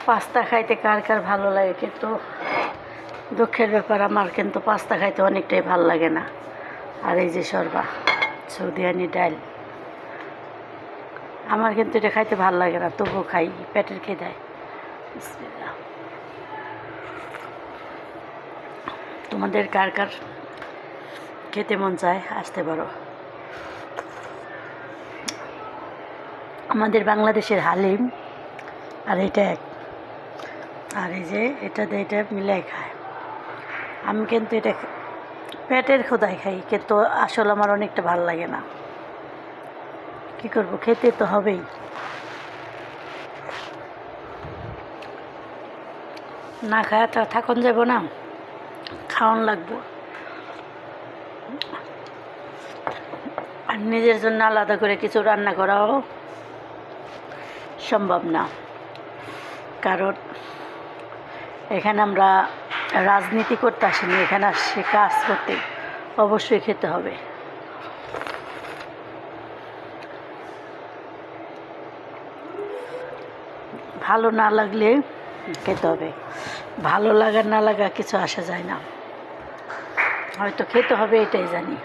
Pasta খাইতে কার কার ভালো লাগে, কিন্তু দুঃখের ব্যাপার আমার কিন্তু পাস্তা খাইতে অনেকটাই ভালো লাগে না। আর এই যে শরবা সৌদিয়ানি ডাল, আমার কিন্তু এটা খাইতে ভালো লাগে না, তবুও খাই, পেটের খেয়ে দেয়। বিসমিল্লাহ। তোমাদের কার কার খেতে মন চায় আসতে পারো। আমাদের বাংলাদেশের হালিম আর এটা এক, আর এই যে এটা মিলাই খায়। আমি কিন্তু এটা পেটের খোদাই খাই, কিন্তু আসলে আমার অনেকটা ভালো লাগে না। কি করব, খেতে তো হবেই। না খায় তো থাকুন যাব না, খাওয়ান লাগবো। আর নিজের জন্য আলাদা করে কিছু রান্না করাও সম্ভব না, কারণ এখানে আমরা রাজনীতি করতে আসিনি, এখানে আসছি কাজ করতে, অবশ্যই খেতে হবে। ভালো না লাগলে খেতে হবে, ভালো লাগা না লাগা কিছু আসা যায় না, হয়তো খেতে হবে এটাই জানি।